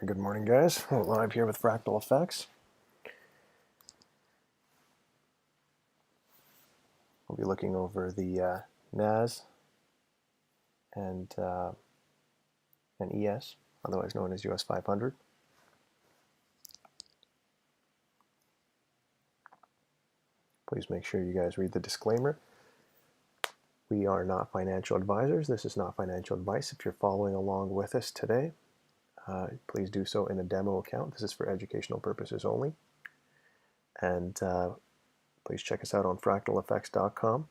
Good morning, guys. We're live here with Fractal Effects. We'll be looking over the NAS and ES, otherwise known as US 500. Please make sure you guys read the disclaimer. We are not financial advisors. This is not financial advice. If you're following along with us today, please do so in a demo account. This is for educational purposes only. And please check us out on fractaleffects.com.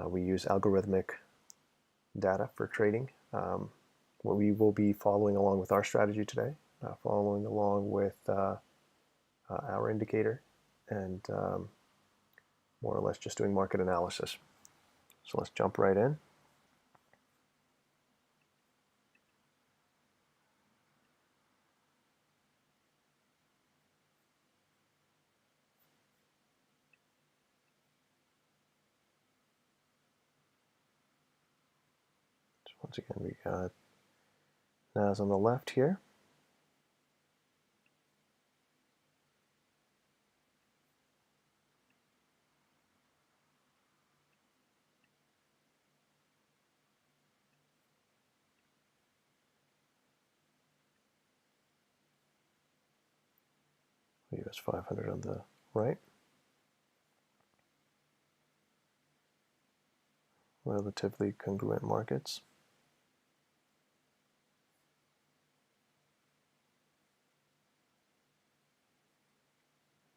We use algorithmic data for trading. We will be following along with our strategy today, following along with our indicator, and more or less just doing market analysis. So let's jump right in. So once again, we got NAS on the left here. US 500 on the right. Relatively congruent markets.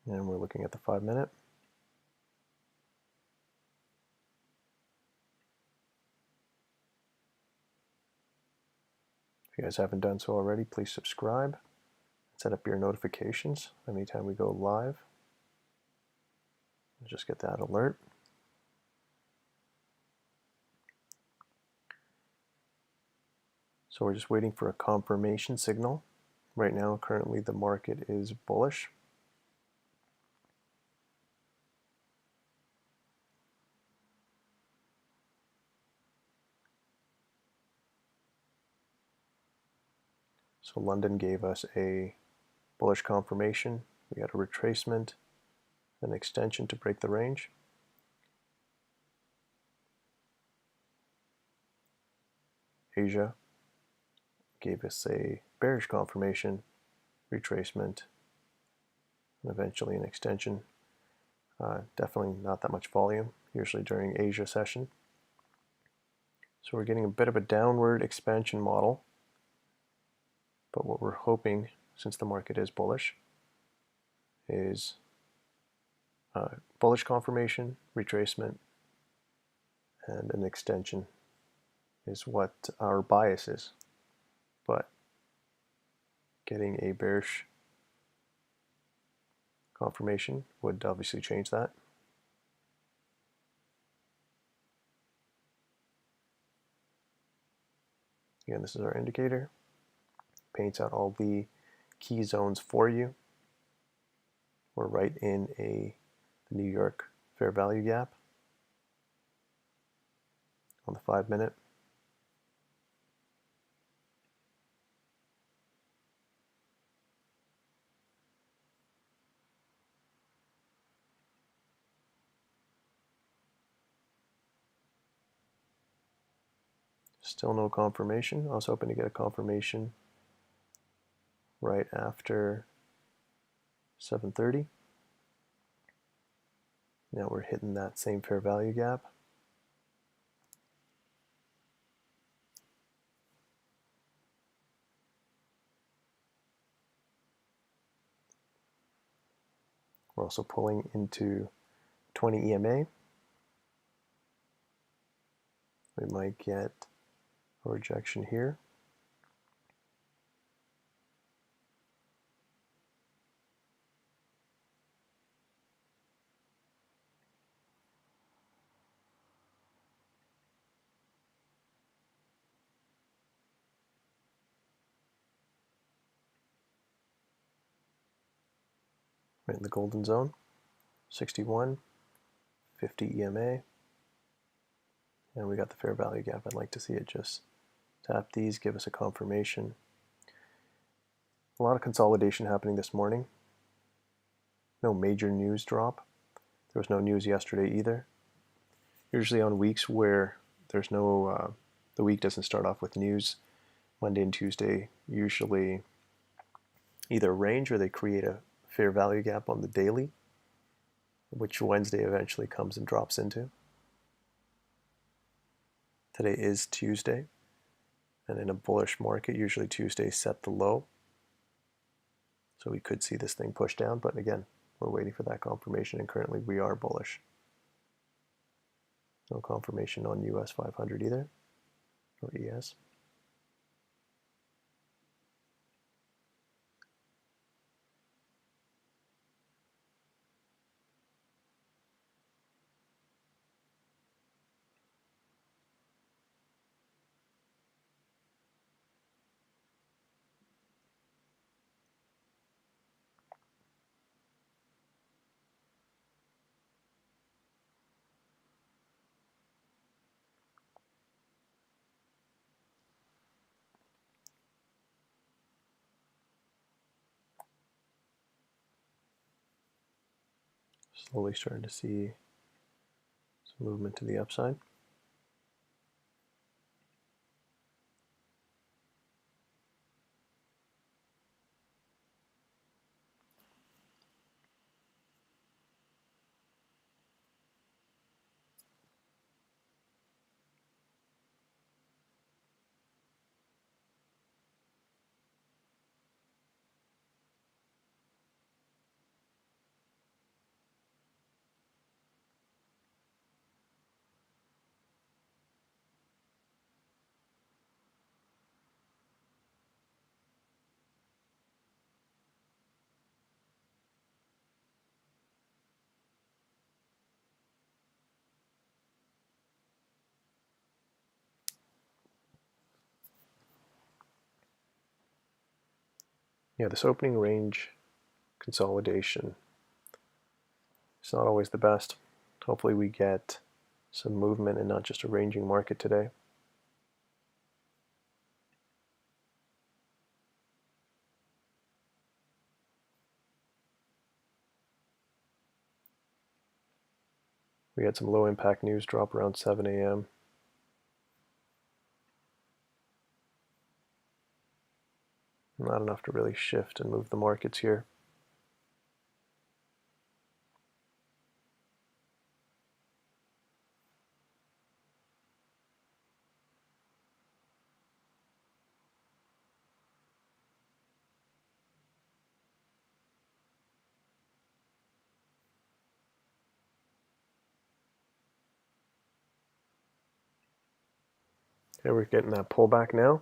And we're looking at the 5-minute. If you guys haven't done so already, please subscribe. Set up your notifications anytime we go live. Just get that alert. So we're just waiting for a confirmation signal. Right now, currently the market is bullish. So London gave us a bullish confirmation. We got a retracement, an extension to break the range. Asia gave us a bearish confirmation, retracement, and eventually an extension. Definitely not that much volume, usually during Asia session. So we're getting a bit of a downward expansion model. But what we're hoping, since the market is bullish, is bullish confirmation, retracement, and an extension is what our bias is. But getting a bearish confirmation would obviously change that. Again, this is our indicator. Paints out all the key zones for you. We're right in the New York fair value gap on the 5-minute. Still no confirmation. I was hoping to get a confirmation right after 7:30. Now we're hitting that same fair value gap. We're also pulling into 20 EMA. We might get a rejection here. Right in the golden zone, 61, 50 EMA, and we got the fair value gap. I'd like to see it just tap these, give us a confirmation. A lot of consolidation happening this morning. No major news drop. There was no news yesterday either. Usually on weeks where there's no, the week doesn't start off with news, Monday and Tuesday usually either range or they create a fair value gap on the daily, which Wednesday eventually comes and drops into. Today is Tuesday, and in a bullish market, usually Tuesdays set the low. So we could see this thing push down, but again, we're waiting for that confirmation, and currently we are bullish. No confirmation on US 500 either, or ES. Slowly starting to see some movement to the upside. Yeah, this opening range consolidation is not always the best. Hopefully we get some movement and not just a ranging market today. We had some low impact news drop around 7 a.m. Not enough to really shift and move the markets here. Okay, we're getting that pullback now.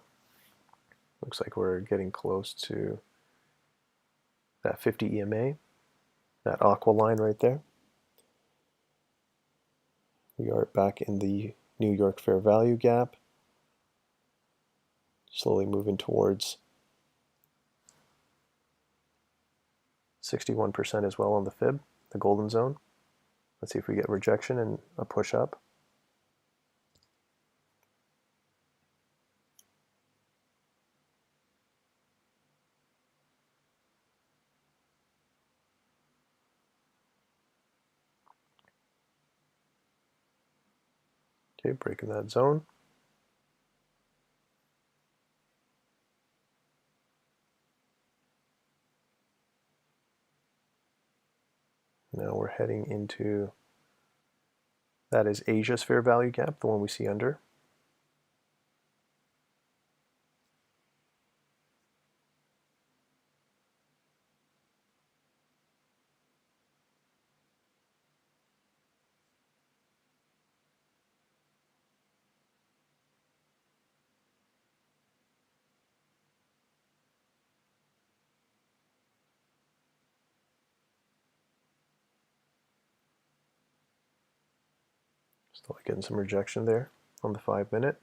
Looks like we're getting close to that 50 EMA, that aqua line right there. We are back in the New York fair value gap. Slowly moving towards 61% as well on the fib, the golden zone. Let's see if we get rejection and a push up. Okay, breaking that zone. Now we're heading into, that is Asia's fair value gap, the one we see under. Still getting some rejection there on the 5-minute.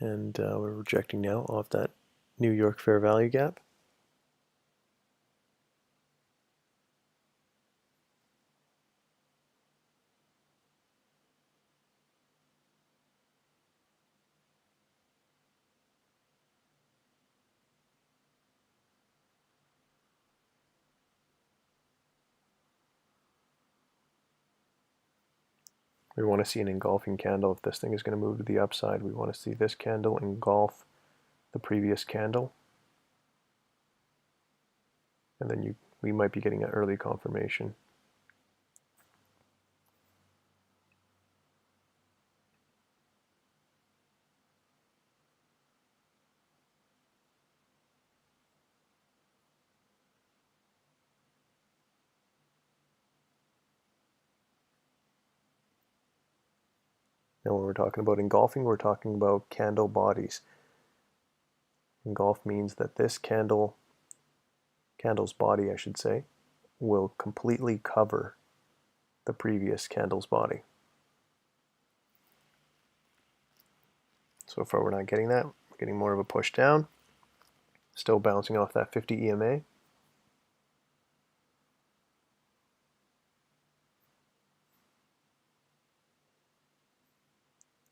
and we're rejecting now off that New York fair value gap. We want to see an engulfing candle. If this thing is going to move to the upside, we want to see this candle engulf the previous candle. And then we might be getting an early confirmation. Now when we're talking about engulfing, we're talking about candle bodies. Engulf means that this candle's body, I should say, will completely cover the previous candle's body. So far we're not getting that. We're getting more of a push down. Still bouncing off that 50 EMA.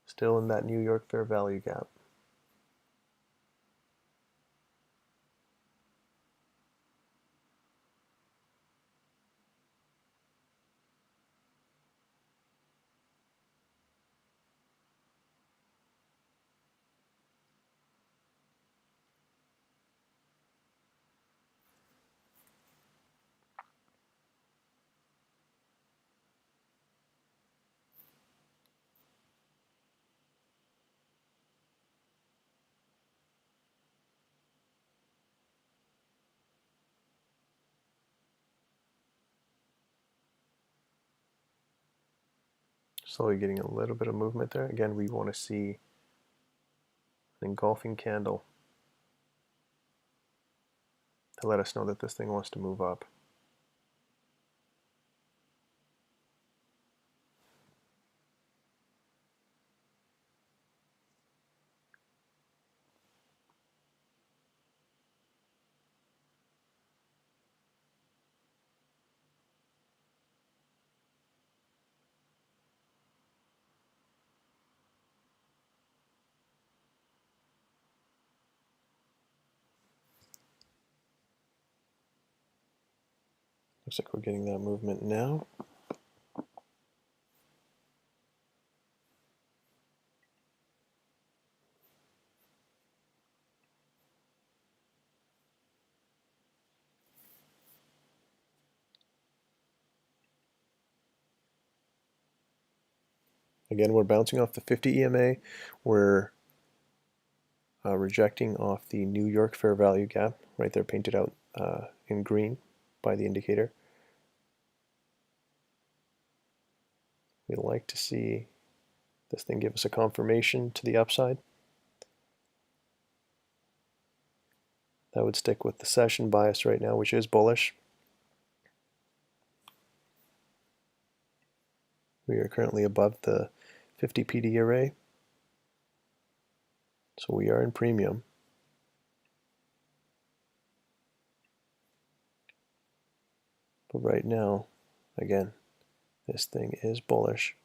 Still in that New York fair value gap. Slowly getting a little bit of movement there. Again, we want to see an engulfing candle to let us know that this thing wants to move up. Looks like we're getting that movement now. Again, we're bouncing off the 50 EMA. We're rejecting off the New York fair value gap, right there painted out in green by the indicator. We'd like to see this thing give us a confirmation to the upside. That would stick with the session bias right now, which is bullish. We are currently above the 50 PD array, so we are in premium. But right now, again, this thing is bullish.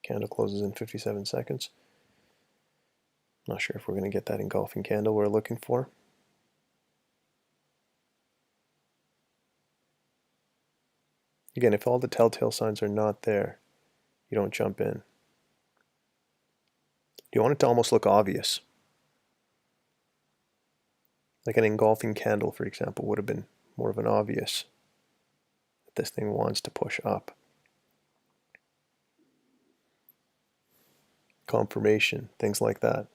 Candle closes in 57 seconds. Not sure if we're going to get that engulfing candle we're looking for. Again, if all the telltale signs are not there, you don't jump in. You want it to almost look obvious. Like an engulfing candle, for example, would have been more of an obvious that this thing wants to push up. Confirmation, things like that.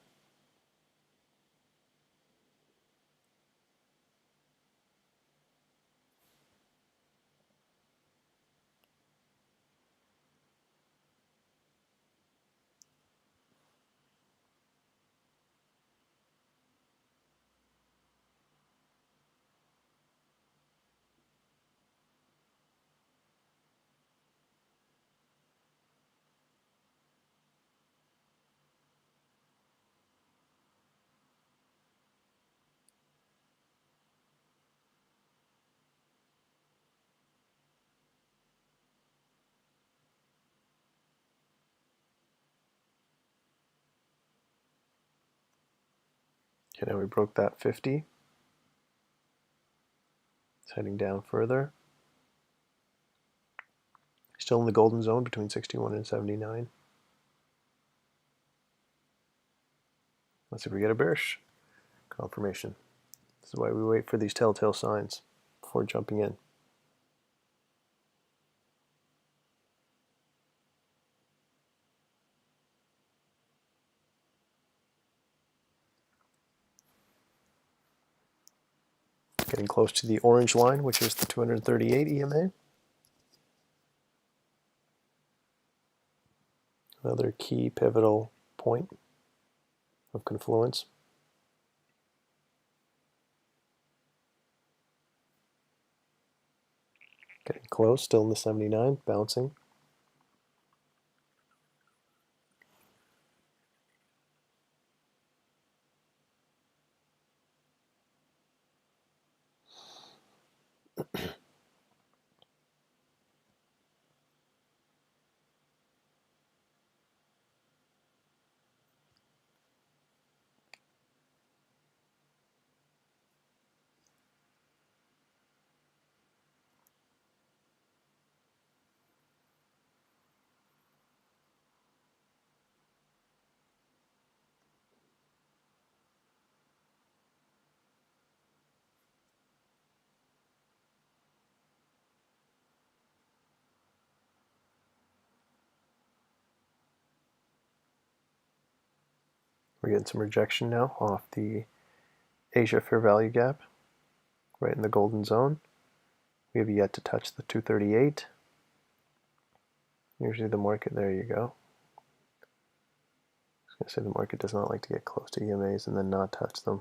Okay, now we broke that 50. It's heading down further. Still in the golden zone between 61 and 79. Let's see if we get a bearish confirmation. This is why we wait for these telltale signs before jumping in. Getting close to the orange line, which is the 238 EMA. Another key pivotal point of confluence. Getting close, still in the 79, bouncing. We're getting some rejection now off the Asia fair value gap, right in the golden zone. We have yet to touch the 238. Usually the market, there you go. I was going to say the market does not like to get close to EMAs and then not touch them.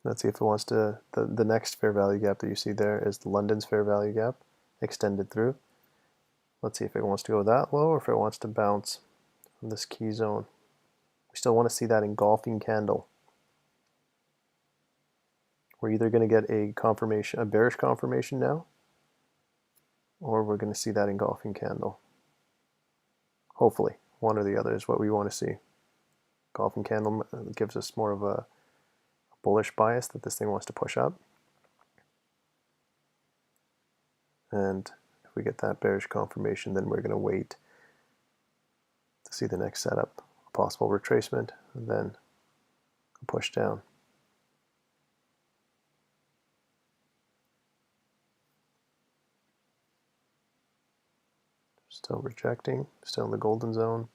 Let's see if it wants to, the next fair value gap that you see there is London's fair value gap, extended through. Let's see if it wants to go that low or if it wants to bounce from this key zone. We still want to see that engulfing candle. We're either going to get a confirmation, a bearish confirmation now, or we're going to see that engulfing candle. Hopefully, one or the other is what we want to see. Engulfing candle gives us more of a bullish bias that this thing wants to push up. And if we get that bearish confirmation, then we're going to wait to see the next setup, a possible retracement, and then a push down. Still rejecting, still in the golden zone.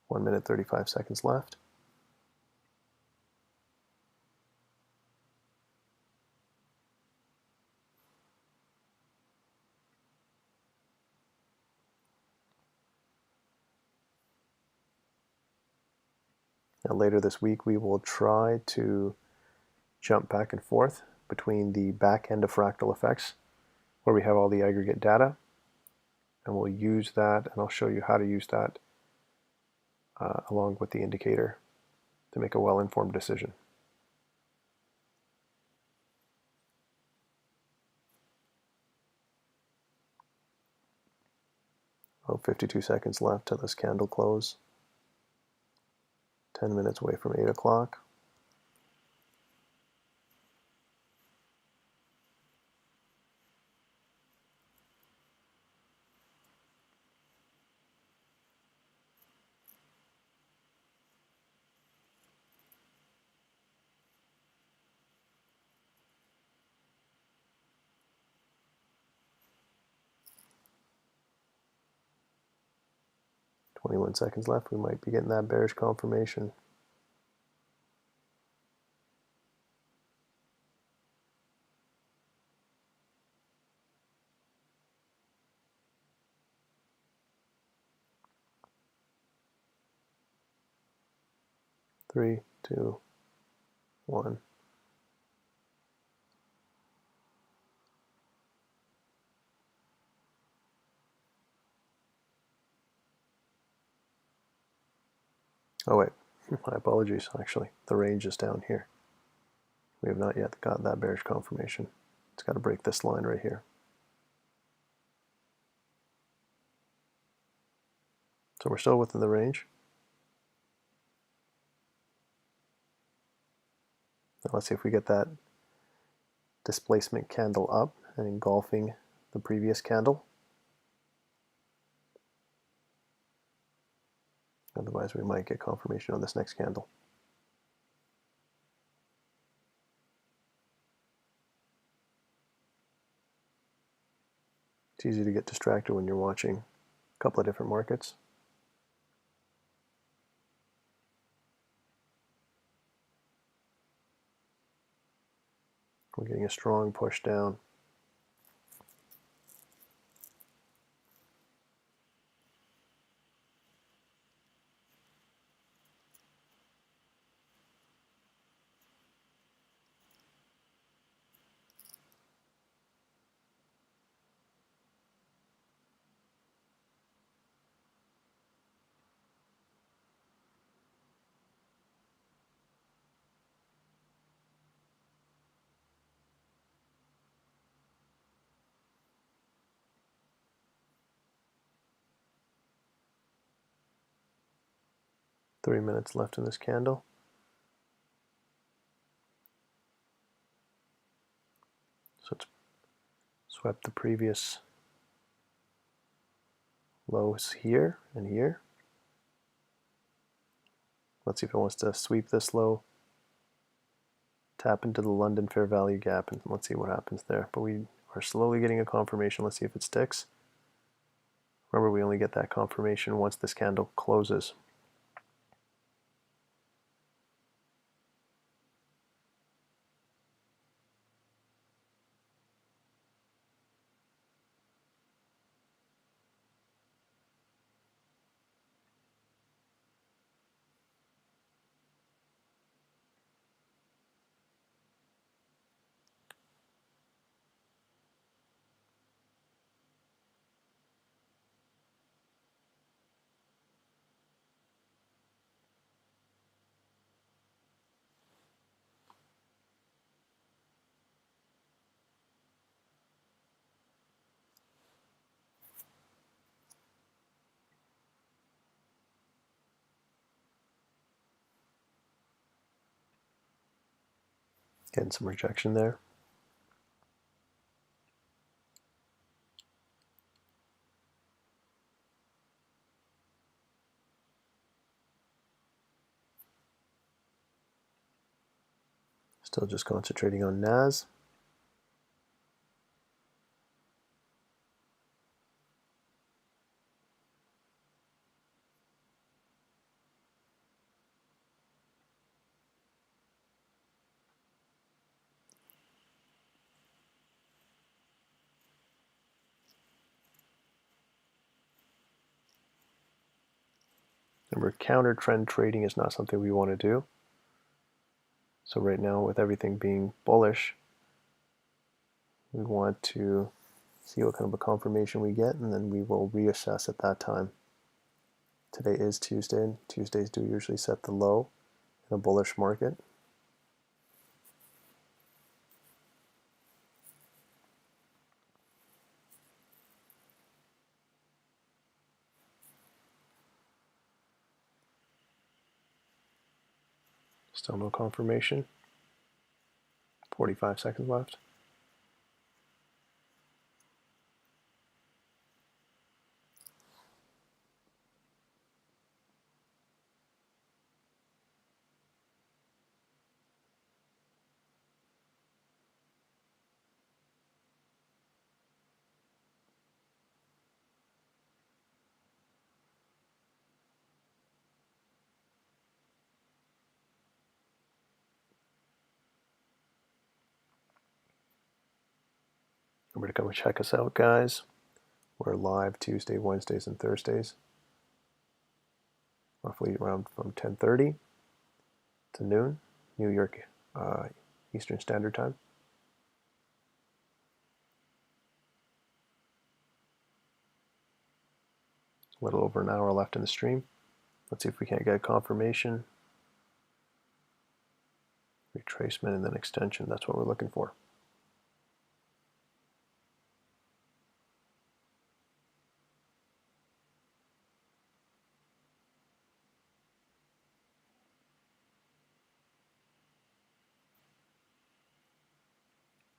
1 minute 35 seconds left. Now later this week we will try to jump back and forth between the back end of Fractal Effects, where we have all the aggregate data, and we'll use that, and I'll show you how to use that along with the indicator to make a well-informed decision. Oh, 52 seconds left till this candle close. 10 minutes away from 8 o'clock. "21 seconds left. We might be getting that bearish confirmation. Three, two, one. Oh wait, my apologies, actually. The range is down here. We have not yet got that bearish confirmation. It's got to break this line right here. So we're still within the range. Now let's see if we get that displacement candle up and engulfing the previous candle. Otherwise, we might get confirmation on this next candle. It's easy to get distracted when you're watching a couple of different markets. We're getting a strong push down. Three minutes left in this candle. So it's swept the previous lows here and here. Let's see if it wants to sweep this low, tap into the London fair value gap, and let's see what happens there. But we are slowly getting a confirmation. Let's see if it sticks. Remember, we only get that confirmation once this candle closes. Getting some rejection there. Still just concentrating on NAS. Remember, counter trend trading is not something we want to do. So right now, with everything being bullish, we want to see what kind of a confirmation we get, and then we will reassess at that time. Today is Tuesday, and Tuesdays do usually set the low in a bullish market. Still no confirmation. 45 seconds left. Remember to come and check us out, guys. We're live Tuesday, Wednesdays, and Thursdays, roughly around from 10:30 to noon, New York Eastern Standard Time. A little over an hour left in the stream. Let's see if we can't get a confirmation, retracement, and then extension. That's what we're looking for.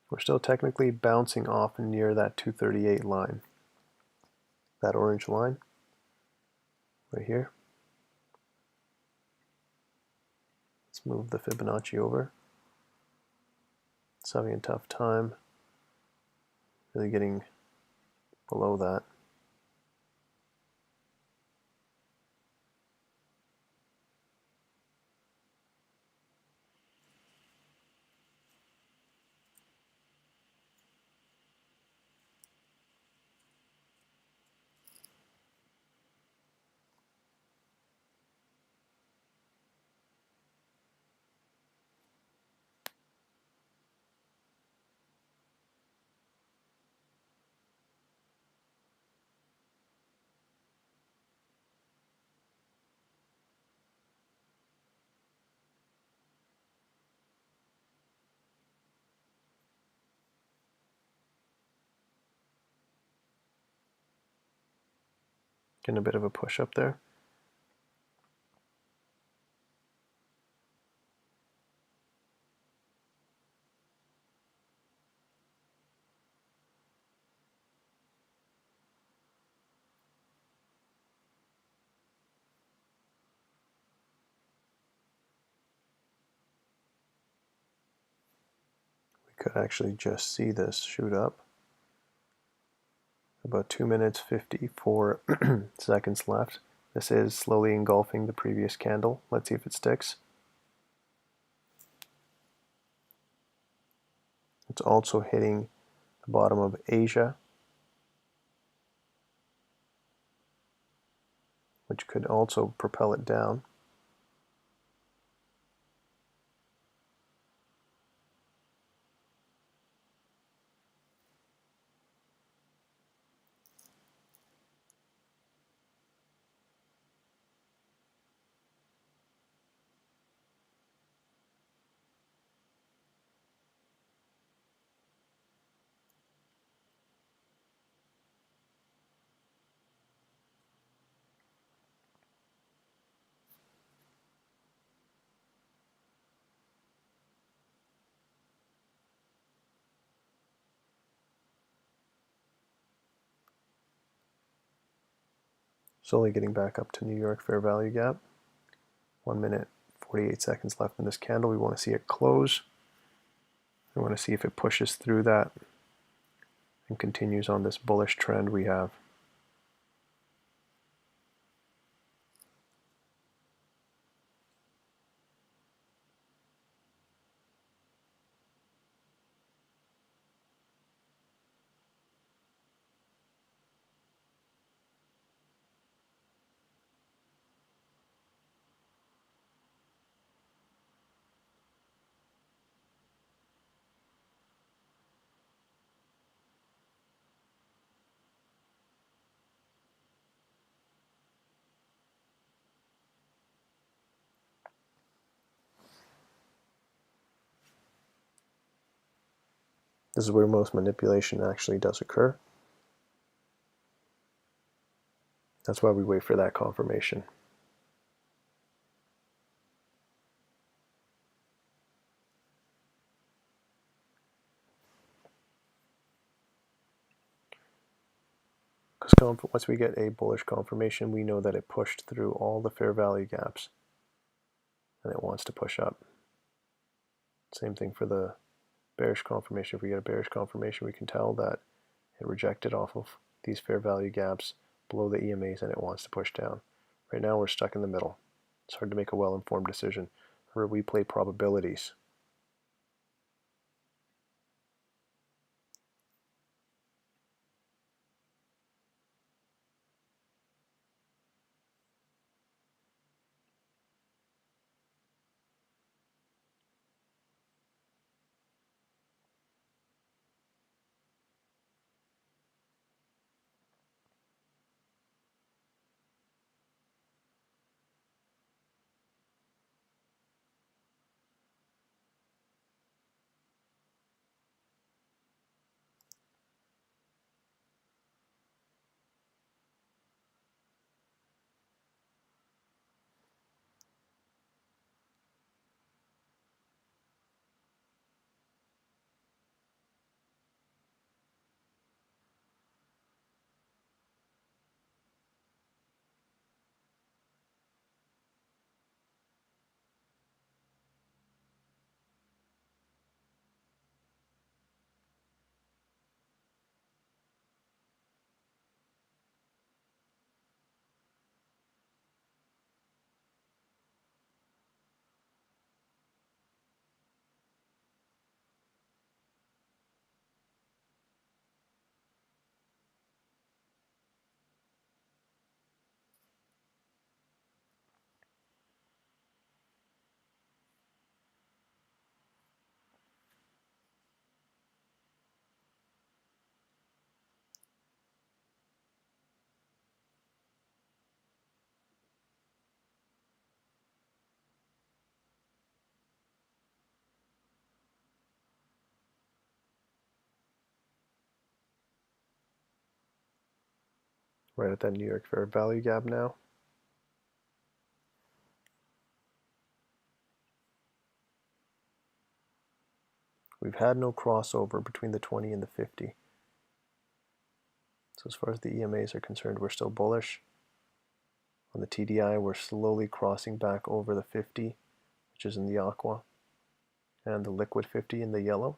We're still technically bouncing off near that 238 line. That orange line right here. Let's move the Fibonacci over. It's having a tough time really getting below that. Getting a bit of a push up there. We could actually just see this shoot up. About 2 minutes 54 seconds left. This is slowly engulfing the previous candle. Let's see if it sticks. It's also hitting the bottom of Asia, which could also propel it down. Slowly getting back up to New York fair value gap. 1 minute 48 seconds left in this candle. We want to see it close. We want to see if it pushes through that and continues on this bullish trend we have. This is where most manipulation actually does occur. That's why we wait for that confirmation. Because once we get a bullish confirmation, we know that it pushed through all the fair value gaps and it wants to push up. Same thing for the bearish confirmation. If we get a bearish confirmation, we can tell that it rejected off of these fair value gaps below the EMAs and it wants to push down. Right now we're stuck in the middle. It's hard to make a well-informed decision. Remember, we play probabilities. right at that New York fair value gap now. We've had no crossover between the 20 and the 50. So as far as the EMAs are concerned, we're still bullish. On the TDI, we're slowly crossing back over the 50, which is in the aqua, and the liquid 50 in the yellow.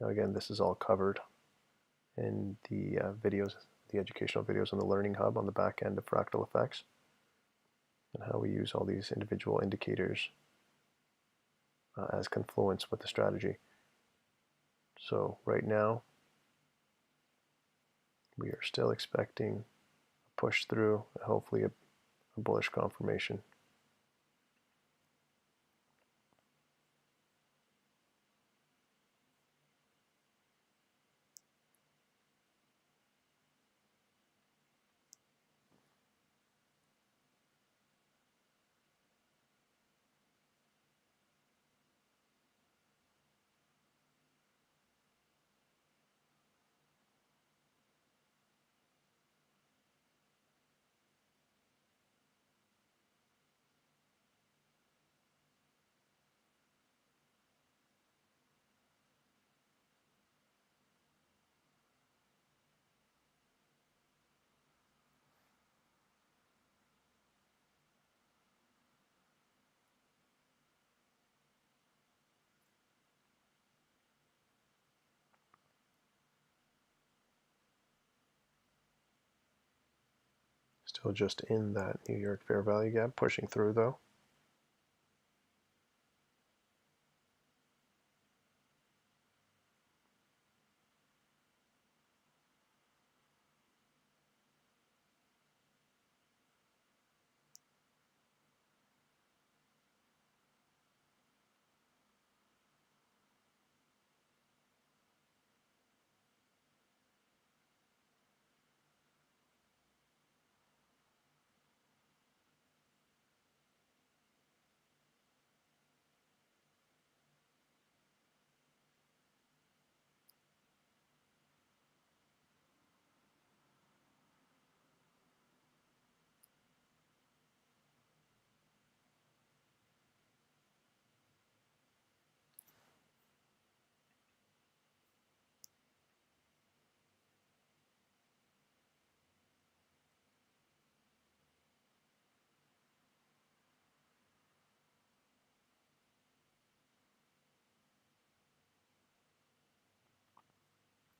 Now again, this is all covered in the videos, the educational videos on the Learning Hub on the back end of Fractal Effects, and how we use all these individual indicators as confluence with the strategy. So right now, we are still expecting a push through, and hopefully a bullish confirmation. Still just in that New York fair value gap, pushing through though.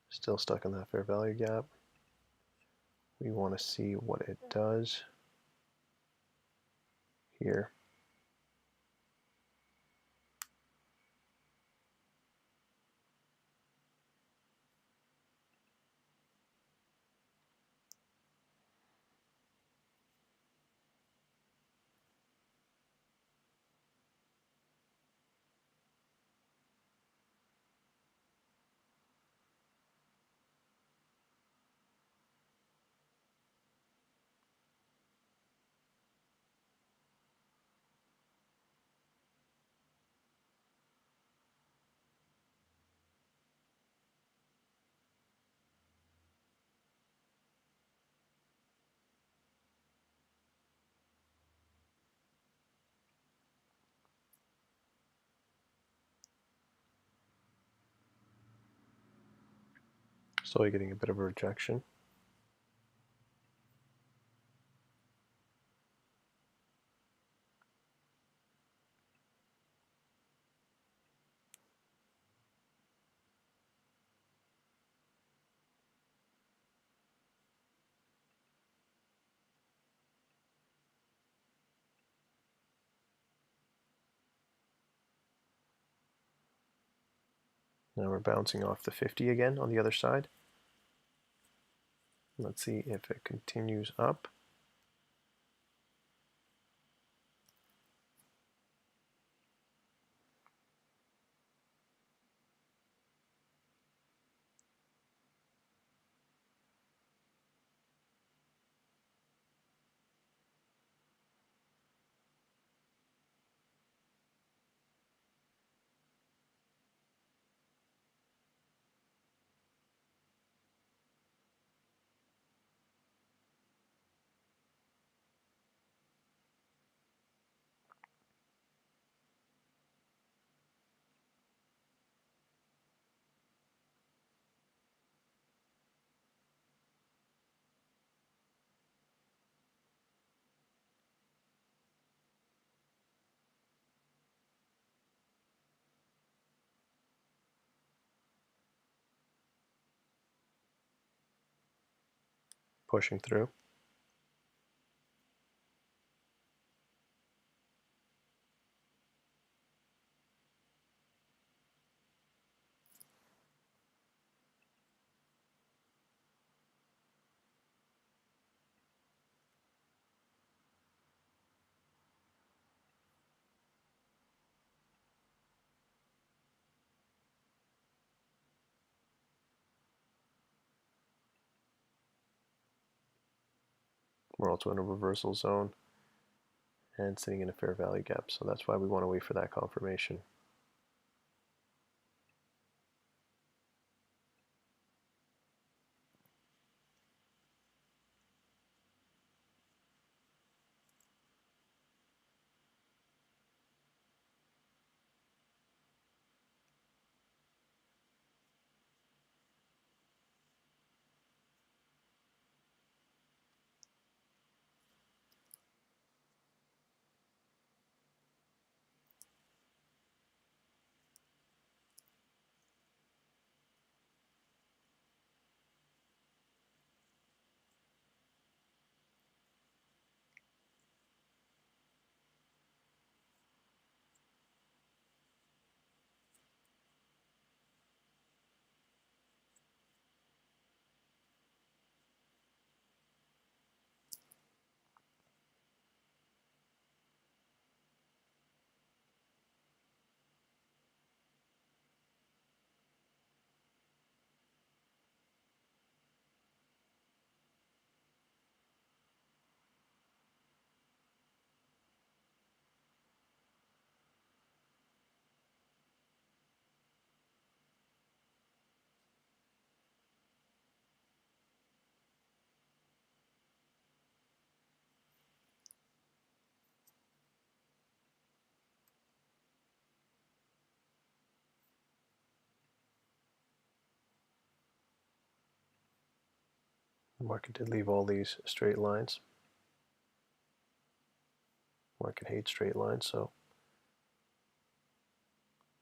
Still stuck in that fair value gap. We want to see what it does here. Slowly getting a bit of a rejection. Now we're bouncing off the 50 again on the other side. Let's see if it continues up. pushing through. We're also in a reversal zone and sitting in a fair value gap, so that's why we want to wait for that confirmation. The market did leave all these straight lines. Market hates straight lines, so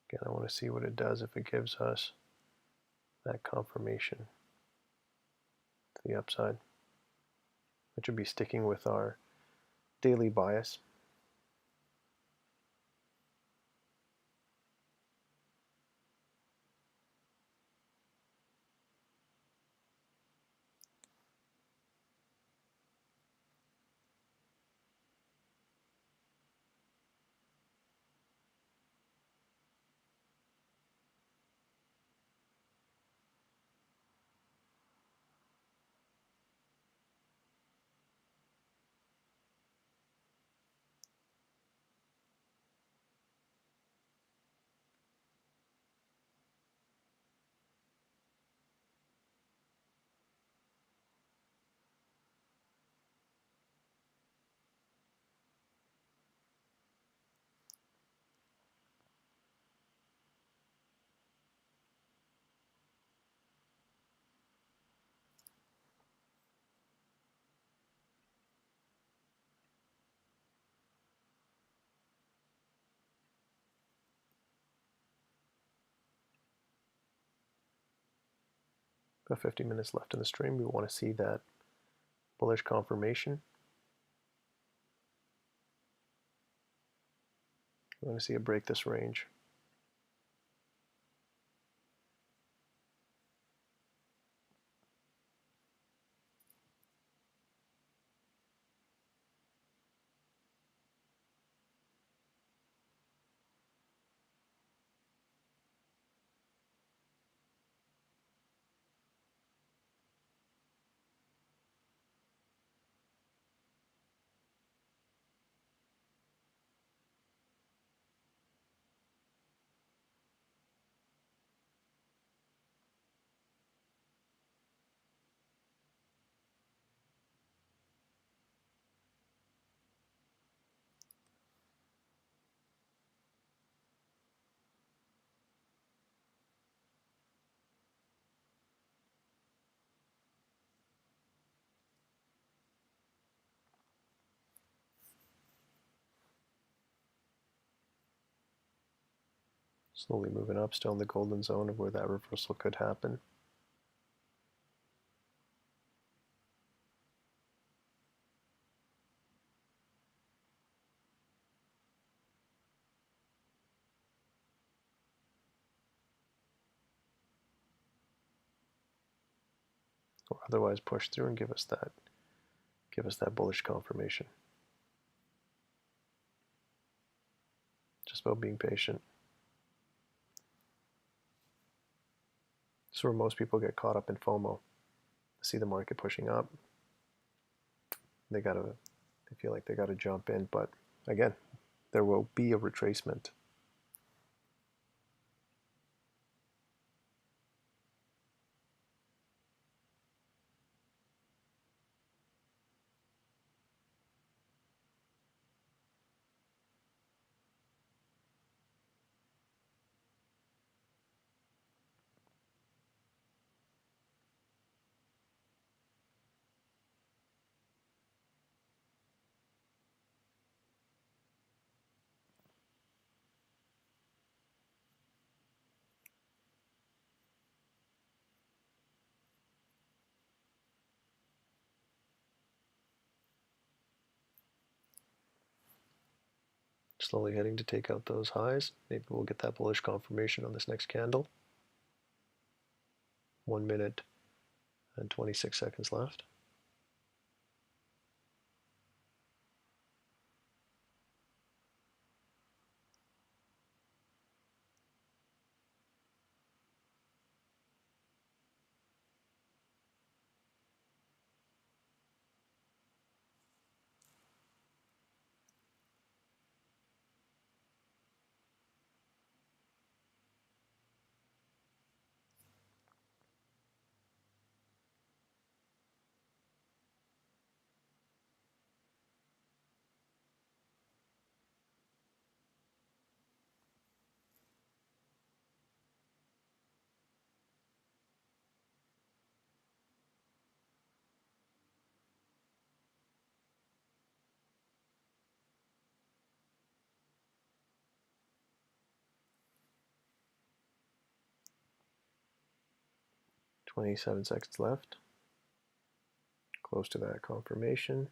again, I want to see what it does if it gives us that confirmation to the upside, which would be sticking with our daily bias. About 50 minutes left in the stream. We want to see that bullish confirmation. We want to see it break this range. Slowly moving up, still in the golden zone of where that reversal could happen. or otherwise push through and give us that bullish confirmation. Just about being patient. This is where most people get caught up in FOMO. See the market pushing up, they feel like they gotta jump in, but again, there will be a retracement. Slowly heading to take out those highs. Maybe we'll get that bullish confirmation on this next candle. 1 minute and 26 seconds left. "27 seconds left. Close to that confirmation.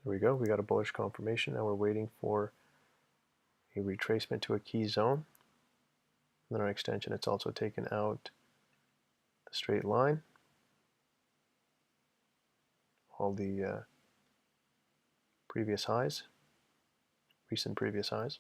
There we go. We got a bullish confirmation. Now we're waiting for a retracement to a key zone. And then our extension, it's also taken out the straight line. All the previous highs, recent previous highs.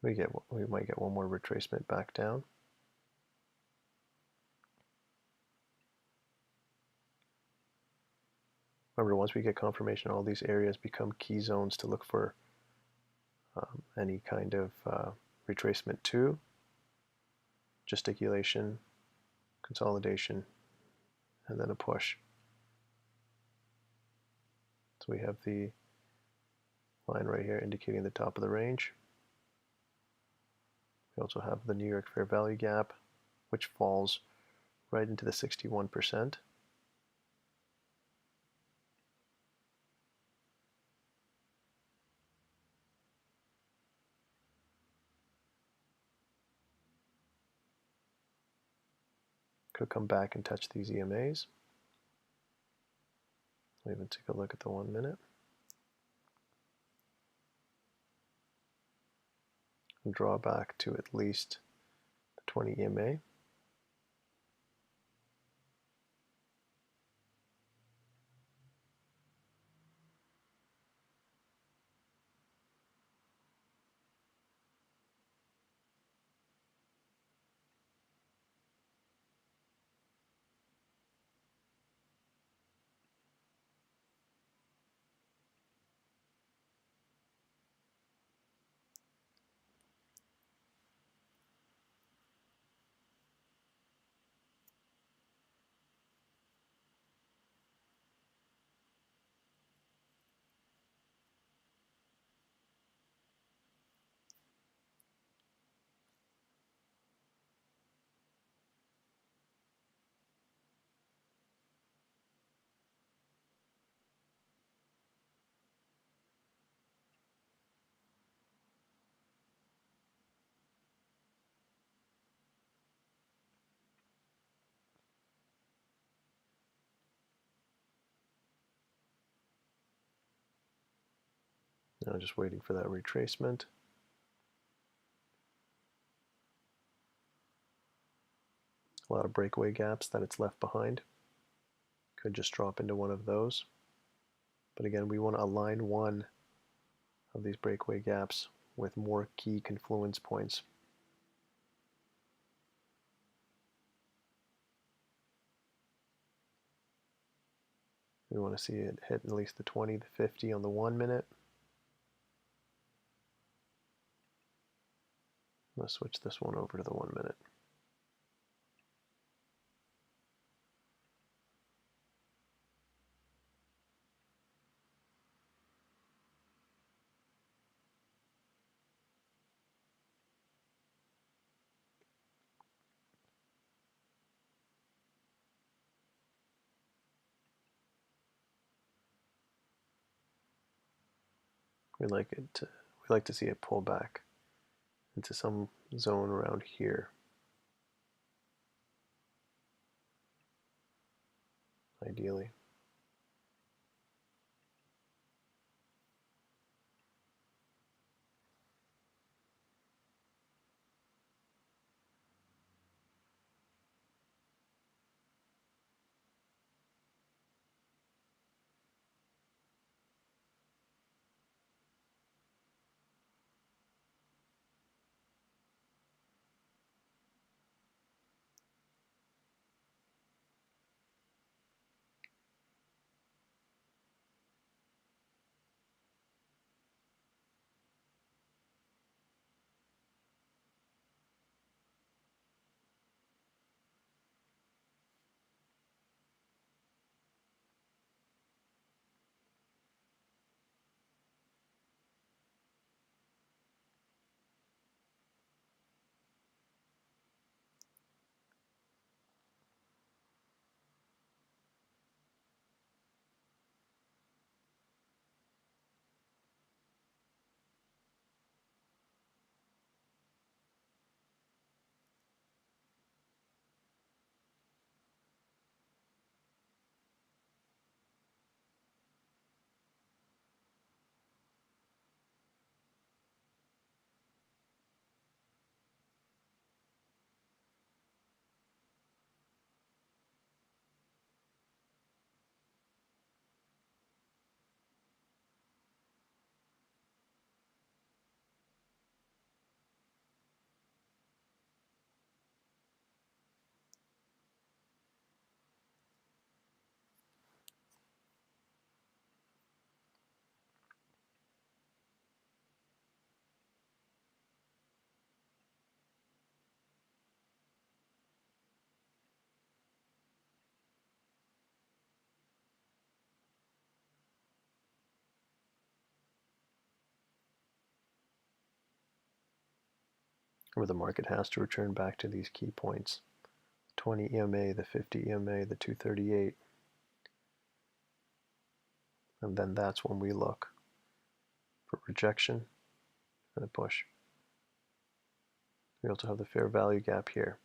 We might get one more retracement back down. Remember, once we get confirmation, all these areas become key zones to look for any kind of retracement to, gesticulation, consolidation, and then a push. So we have the line right here indicating the top of the range. We also have the New York Fair Value Gap, which falls right into the 61%. Could come back and touch these EMAs. We'll even take a look at the 1 minute. And draw back to at least the 20 EMA. Now just waiting for that retracement. A lot of breakaway gaps that it's left behind. Could just drop into one of those. But again, we want to align one of these breakaway gaps with more key confluence points. We want to see it hit at least the 20, the 50 on the 1 minute. Let's switch this one over to the 1 minute. We like to see it pull back into some zone around here. Ideally. Where the market has to return back to these key points. 20 EMA, the 50 EMA, the 238. And then that's when we look for rejection and a push. We also have the fair value gap here.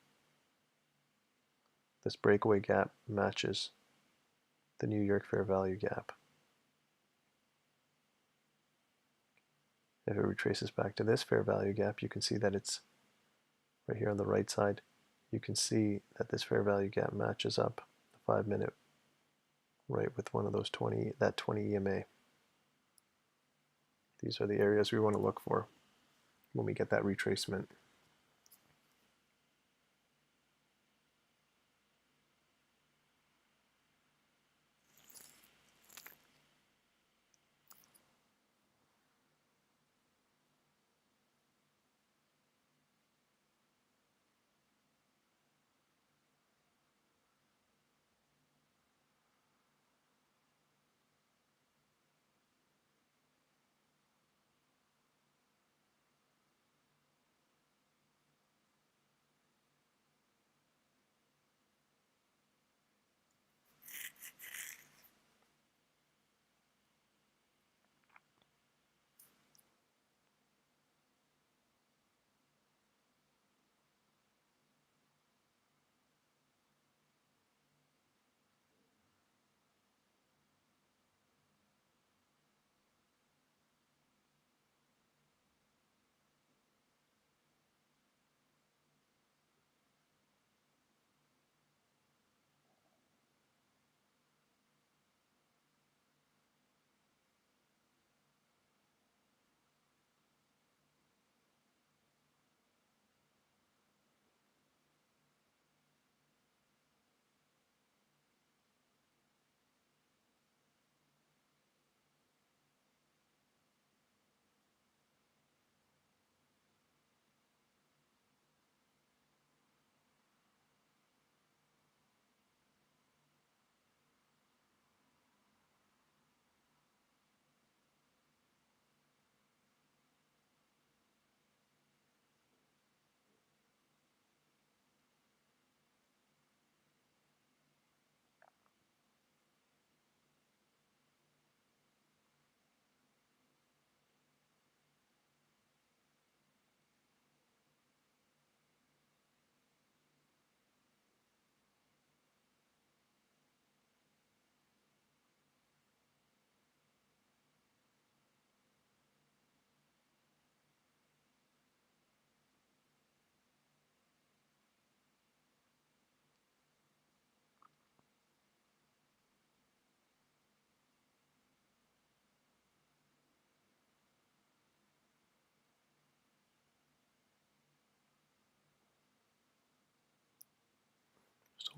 This breakaway gap matches the New York fair value gap. If it retraces back to this fair value gap, you can see that it's right here on the right side. You can see that this fair value gap matches up the 5 minute right with one of those 20 EMA. These are the areas we want to look for when we get that retracement.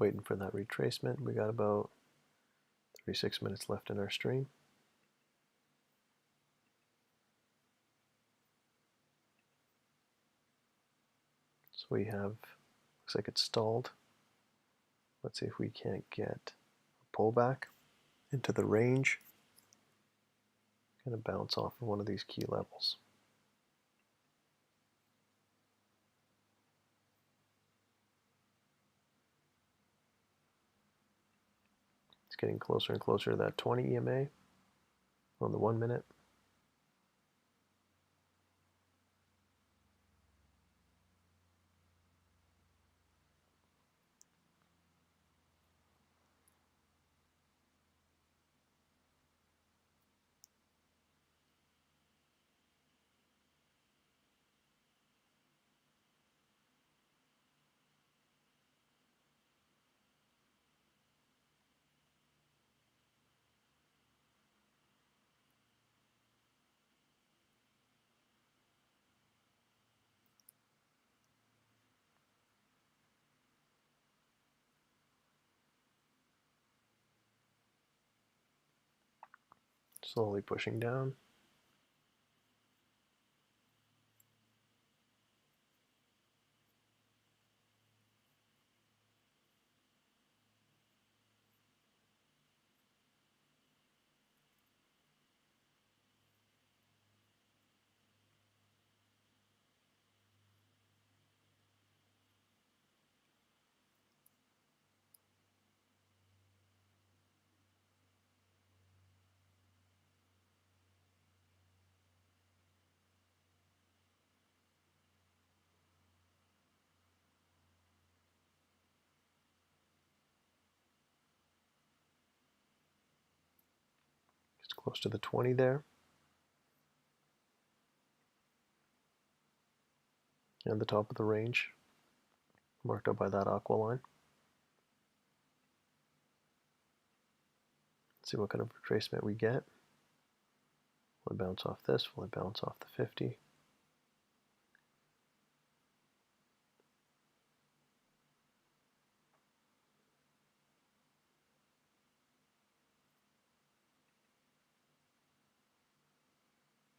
waiting for that retracement. We got about 36 minutes left in our stream. So we have, looks like it's stalled. Let's see if we can't get a pullback into the range. Going to bounce off of one of these key levels. It's getting closer and closer to that 20 EMA on the 1 minute. Slowly pushing down. Just close to the 20 there. And the top of the range, marked up by that aqua line. Let's see what kind of retracement we get. Will it bounce off this? Will it bounce off the 50?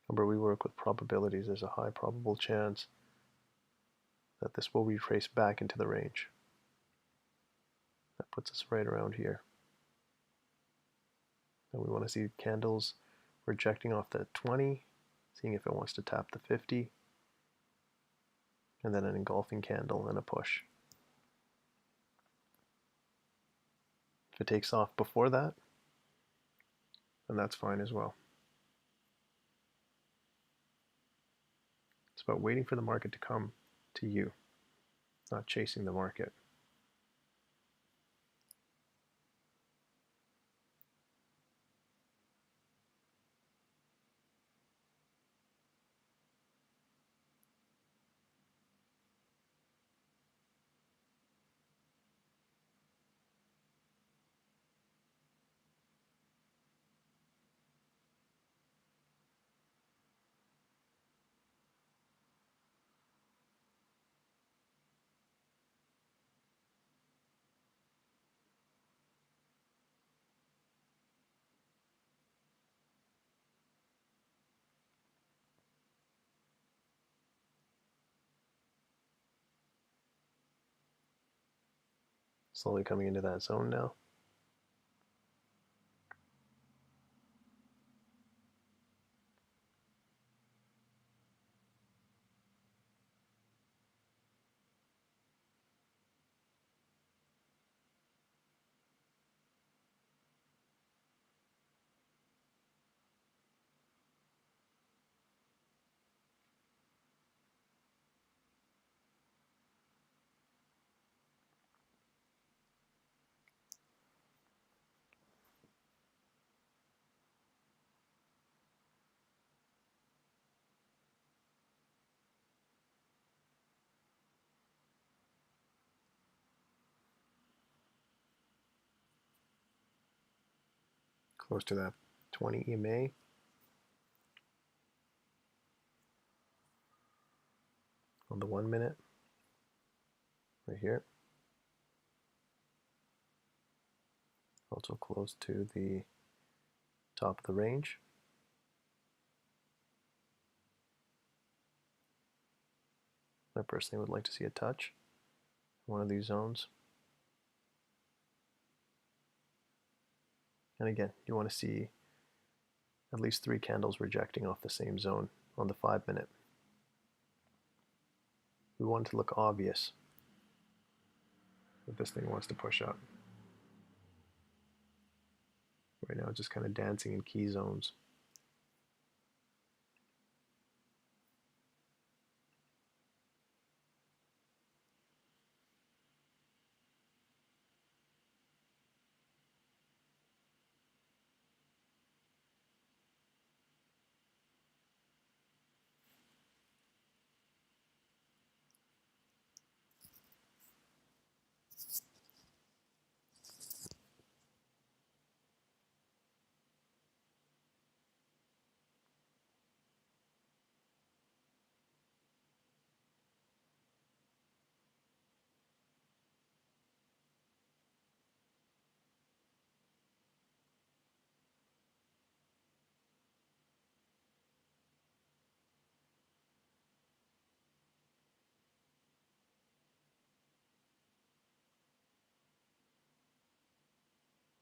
Remember, we work with probabilities. There's a high probable chance that this will retrace back into the range. That puts us right around here. And we want to see candles rejecting off the 20, seeing if it wants to tap the 50, and then an engulfing candle and a push. If it takes off before that, then that's fine as well. It's about waiting for the market to come to you, not chasing the market. Slowly coming into that zone now. Close to that 20 EMA. On the 1 minute, right here. also close to the top of the range. I personally would like to see a touch in one of these zones. And again, you want to see at least 3 candles rejecting off the same zone on the 5-minute. We want it to look obvious that this thing wants to push up. Right now it's just kind of dancing in key zones.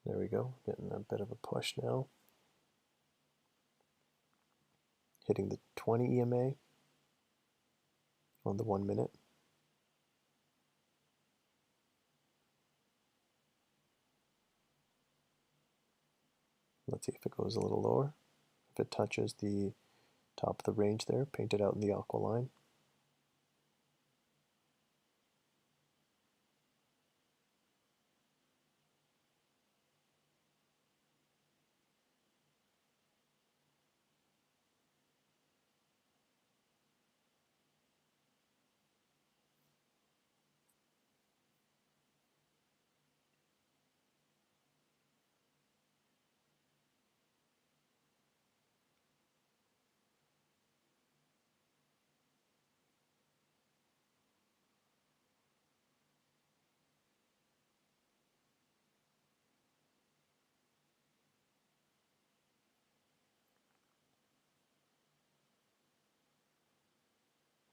There we go, getting a bit of a push now. Hitting the 20 EMA on the 1-minute. Let's see if it goes a little lower. If it touches the top of the range there, painted out in the aqua line.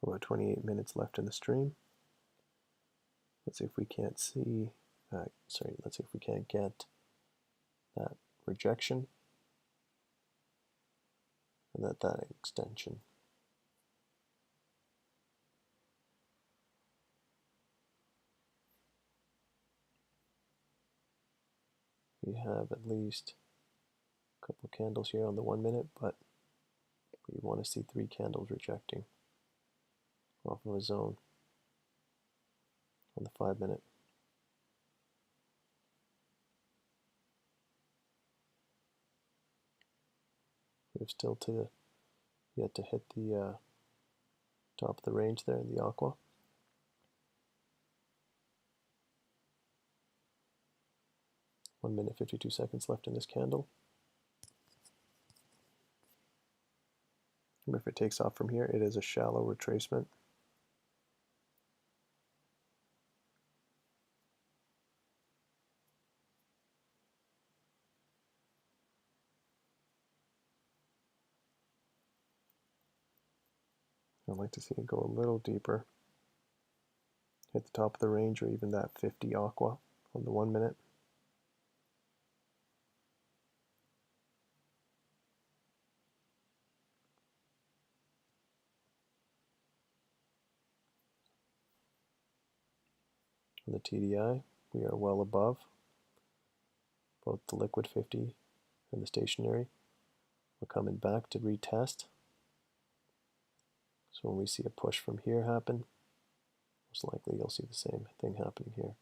About 28 minutes left in the stream. Let's see if we can't see, let's see if we can't get that rejection and that extension. We have at least a couple candles here on the 1-minute, but we want to see 3 candles rejecting off of a zone on the 5-minute. We have still yet to hit the top of the range there in the aqua. 1 minute 52 seconds left in this candle. If it takes off from here, it is a shallow retracement. I'd like to see it go a little deeper. Hit the top of the range or even that 50 aqua on the 1-minute. On the TDI, we are well above both the liquid 50 and the stationary. We're coming back to retest. So when we see a push from here happen, most likely you'll see the same thing happening here.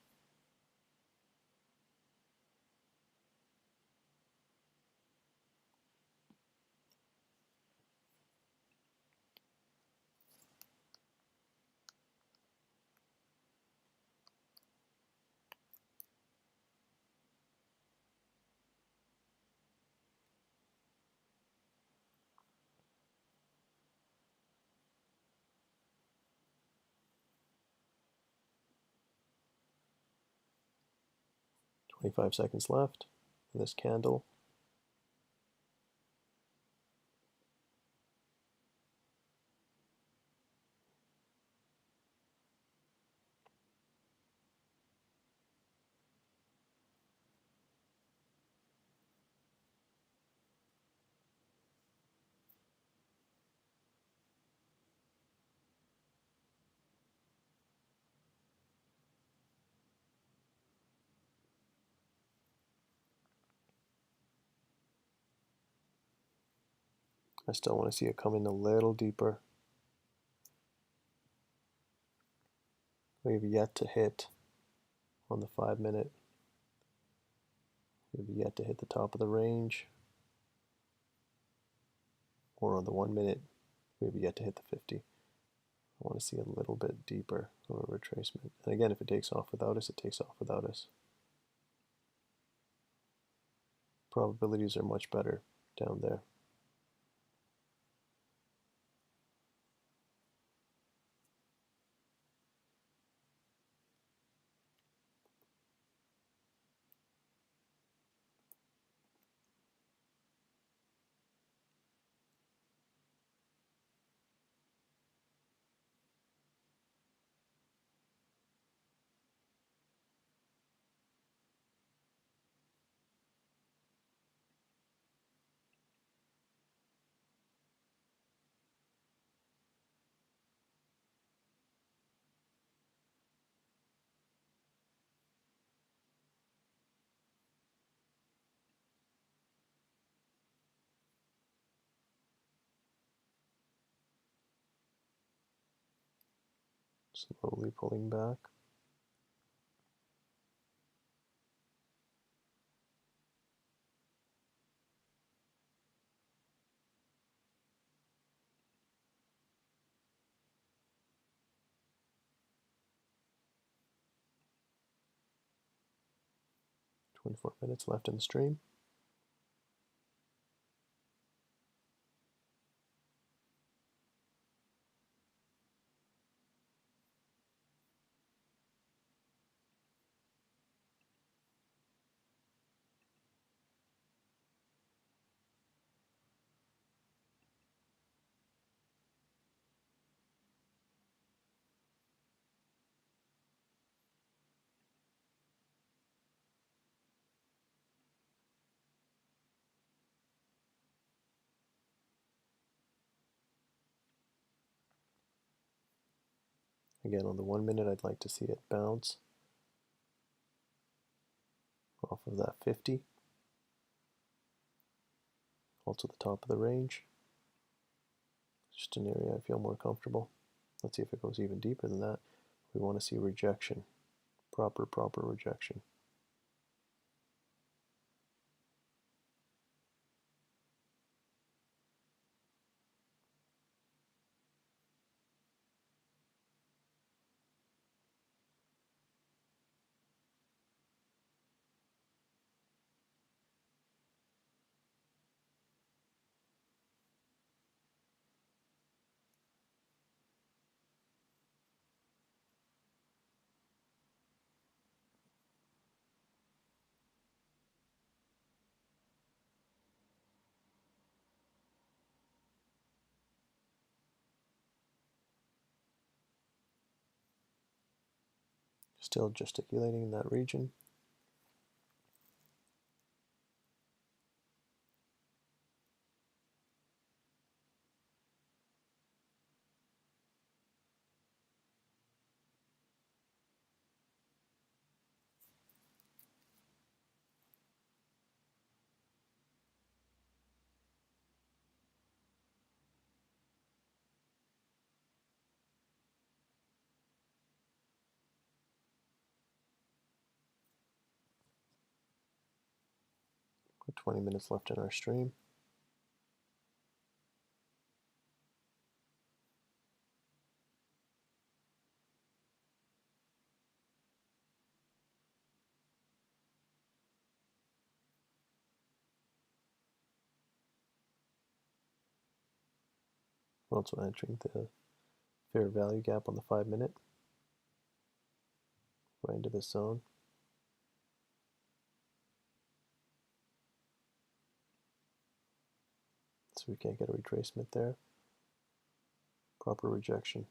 Five seconds left. in this candle. I still want to see it come in a little deeper. We've yet to hit on the 5 minute. We've yet to hit the top of the range. Or on the 1 minute, we've yet to hit the 50. I want to see a little bit deeper of a retracement. And again, if it takes off without us, it takes off without us. Probabilities are much better down there. Slowly pulling back. "24 minutes left in the stream." Again, on the 1 minute, I'd like to see it bounce off of that 50. Also the top of the range. Just an area I feel more comfortable. Let's see if it goes even deeper than that. We want to see rejection. Proper rejection. Still gesticulating in that region. Got 20 minutes left in our stream. We're also entering the fair value gap on the 5 minute. Right into this zone. so we can't get a retracement there. Proper rejection.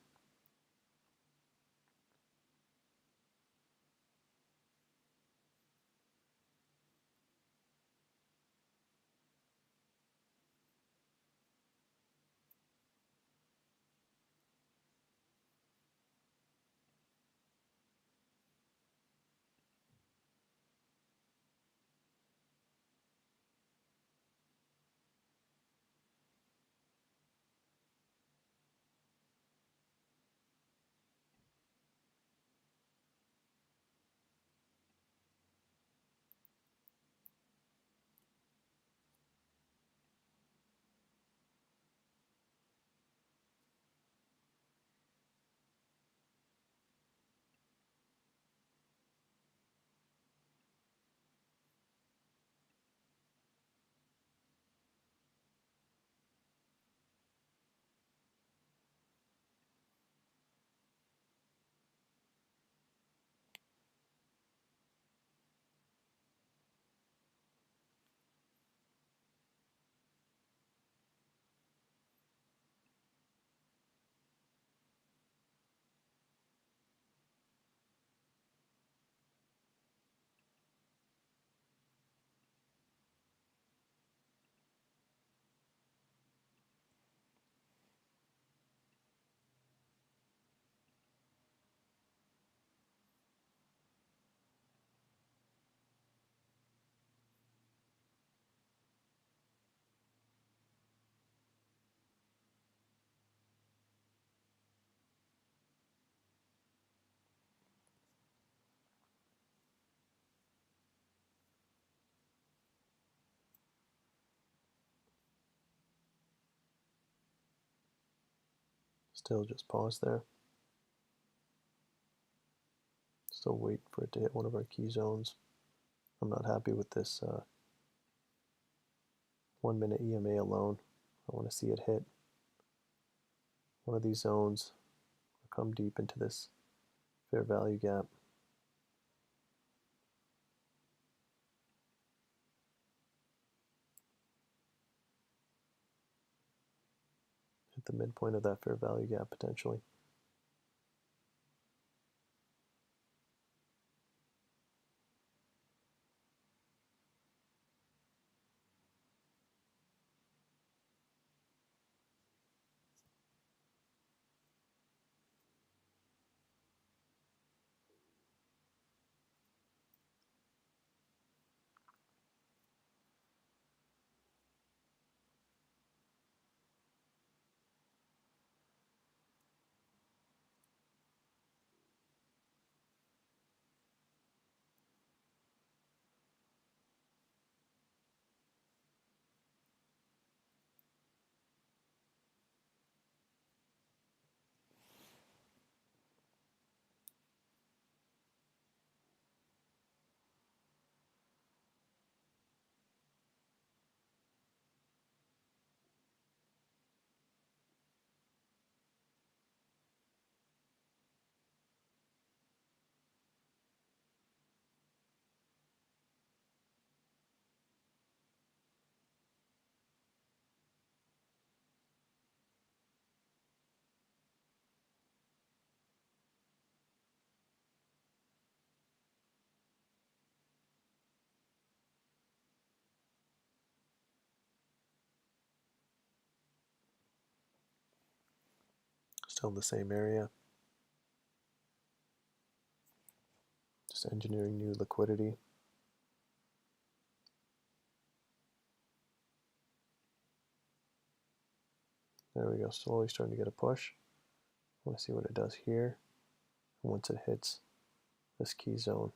Still just pause there. Still wait for it to hit one of our key zones. I'm not happy with this 1 minute EMA alone. I want to see it hit one of these zones or come deep into this fair value gap. Hit the midpoint of that fair value gap potentially. Still in the same area. Just engineering new liquidity. There we go, slowly starting to get a push. I want to see what it does here once it hits this key zone.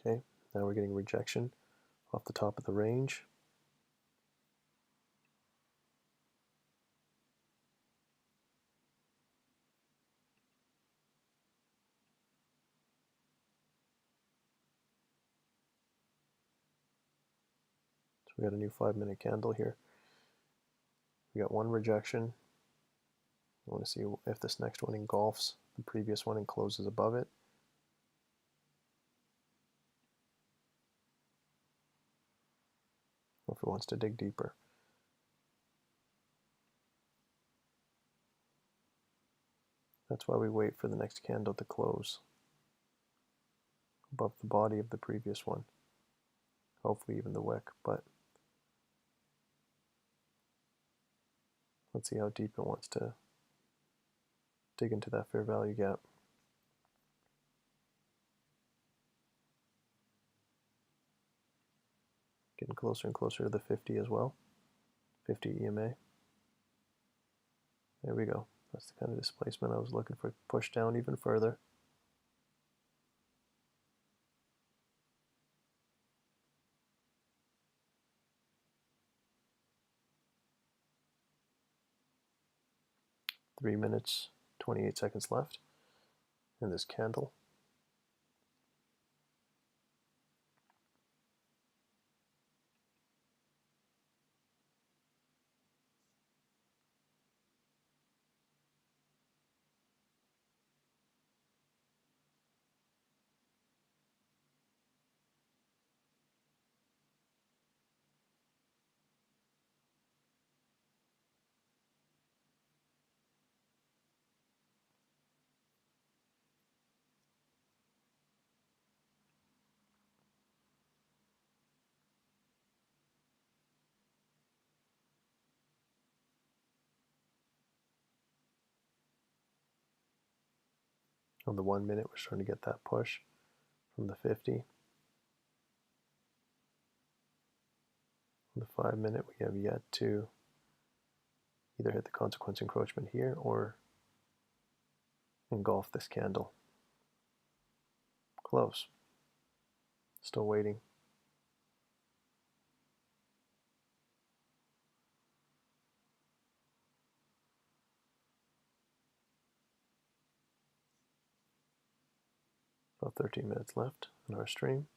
Okay, now we're getting rejection off the top of the range. So we got a new 5-minute candle here. We got one rejection. I want to see if this next one engulfs the previous one and closes above it. Or if it wants to dig deeper. That's why we wait for the next candle to close above the body of the previous one. Hopefully even the wick, but let's see how deep it wants to dig into that fair value gap. Getting closer and closer to the 50 as well. 50 EMA. There we go. That's the kind of displacement I was looking for. Push down even further. Three minutes, 28 seconds left in this candle. On the 1 minute, we're starting to get that push from the 50. On the 5 minute, we have yet to either hit the consequence encroachment here or engulf this candle. Close. Still waiting. About 13 minutes left in our stream.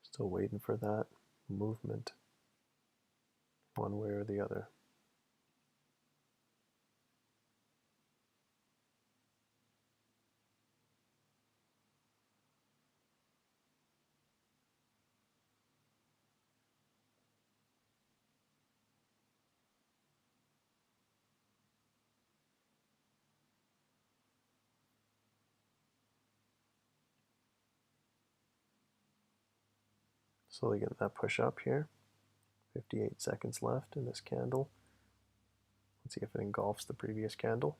Still waiting for that movement, one way or the other. Slowly getting that push up here. 58 seconds left in this candle. Let's see if it engulfs the previous candle.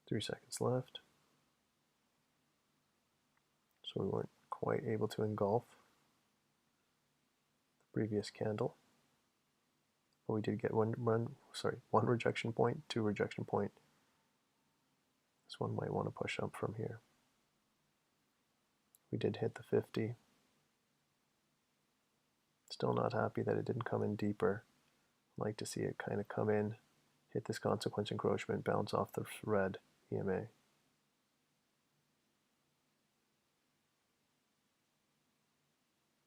Three seconds left. So we weren't quite able to engulf the previous candle. But we did get one rejection point, 2 rejection point. This one might want to push up from here. We did hit the 50. Still not happy that it didn't come in deeper. I'd like to see it kind of come in, hit this consequence encroachment, bounce off the red EMA.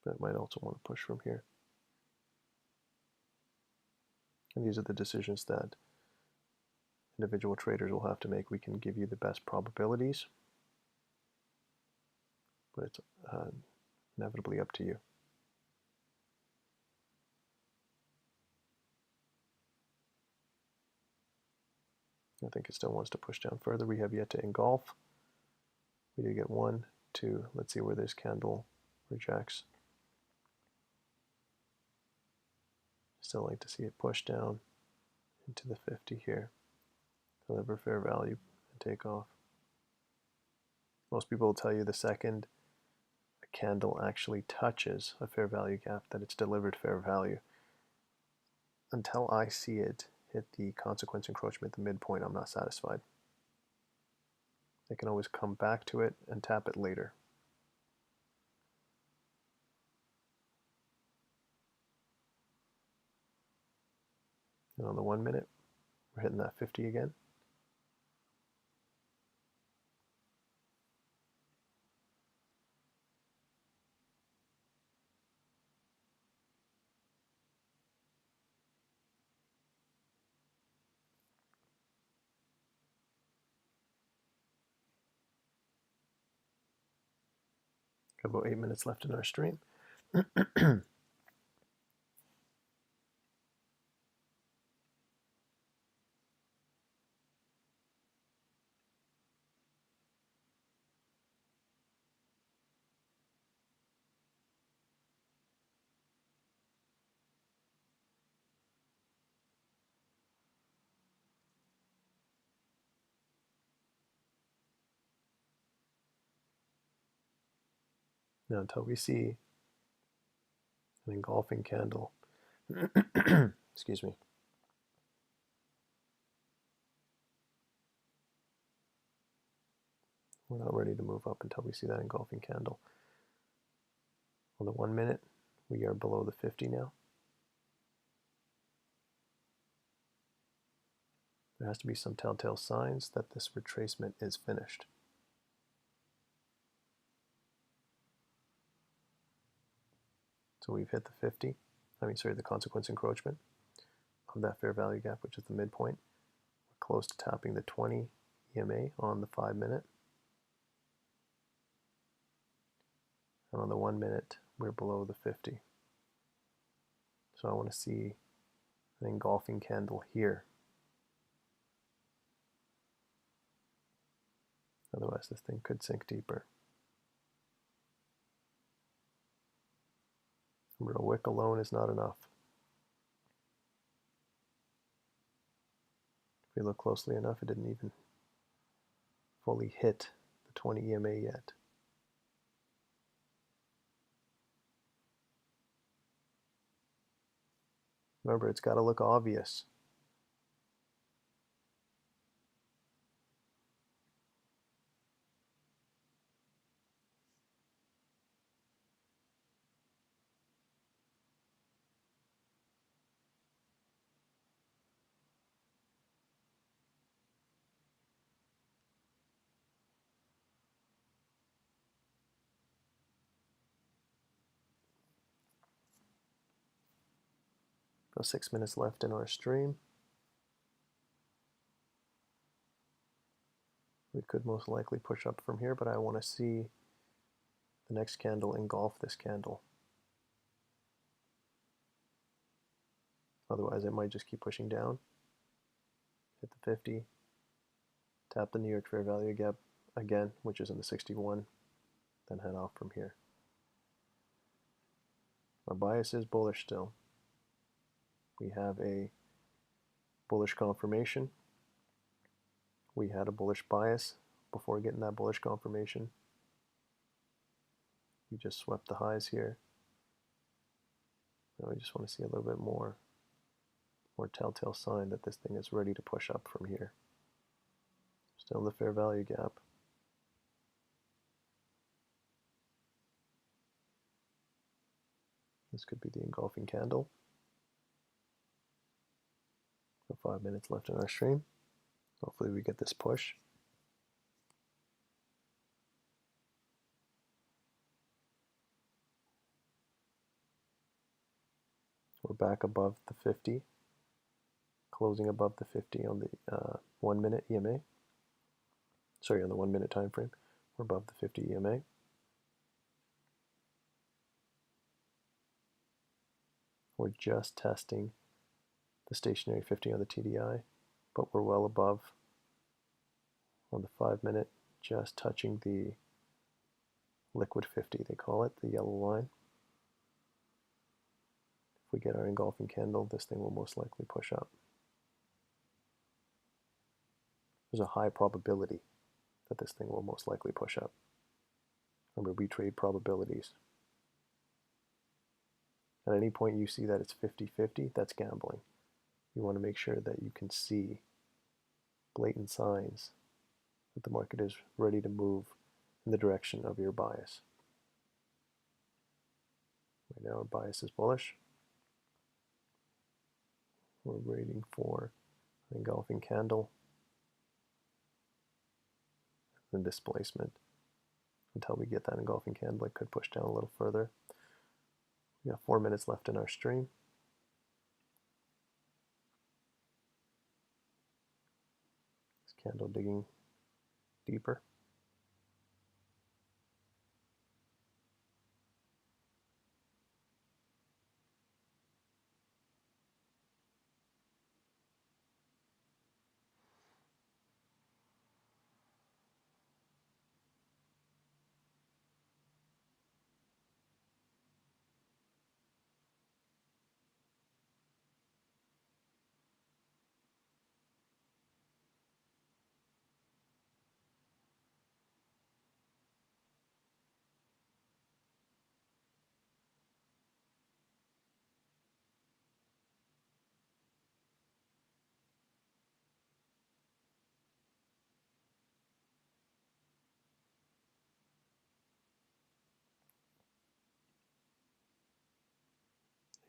But it might also want to push from here. And these are the decisions that individual traders will have to make. We can give you the best probabilities, but it's inevitably up to you. I think it still wants to push down further. We have yet to engulf. We did get 1, 2. Let's see where this candle rejects. Still like to see it push down into the 50 here. Deliver fair value and take off. Most people will tell you the second a candle actually touches a fair value gap that it's delivered fair value. Until I see it hit the consequence encroachment at the midpoint, I'm not satisfied. I can always come back to it and tap it later. And on the 1 minute, we're hitting that 50 again. Got about 8 minutes left in our stream. Now until we see an engulfing candle, excuse me, we're not ready to move up until we see that engulfing candle. On the 1 minute, we are below the 50 now. There has to be some telltale signs that this retracement is finished. So we've hit the 50, the consequence encroachment of that fair value gap, which is the midpoint. We're close to tapping the 20 EMA on the 5 minute. And on the 1 minute, we're below the 50. So I want to see an engulfing candle here. Otherwise, this thing could sink deeper. Remember, a wick alone is not enough. If we look closely enough, it didn't even fully hit the 20 EMA yet. Remember, it's got to look obvious. About 6 minutes left in our stream. We could most likely push up from here, but I want to see the next candle engulf this candle. Otherwise, it might just keep pushing down. Hit the 50. Tap the New York fair value gap again, which is in the 61. Then head off from here. Our bias is bullish still. We have a bullish confirmation. We had a bullish bias before getting that bullish confirmation. We just swept the highs here. Now we just want to see a little bit more. or telltale sign that this thing is ready to push up from here. Still in the fair value gap. This could be the engulfing candle. So 5 minutes left in our stream. Hopefully we get this push. We're back above the 50, closing above the 50 on the 1 minute EMA. Sorry, on the 1 minute time frame. We're above the 50 EMA. We're just testing the stationary 50 on the TDI, but we're well above on the 5 minute, just touching the liquid 50, they call it, the yellow line. If we get our engulfing candle, this thing will most likely push up. There's a high probability that this thing will most likely push up. Remember, we trade probabilities. At any point you see that it's 50-50, that's gambling. You want to make sure that you can see blatant signs that the market is ready to move in the direction of your bias. Right now our bias is bullish. We're waiting for an engulfing candle and displacement. Until we get that engulfing candle, it could push down a little further. We got 4 minutes left in our stream. This candle digging deeper.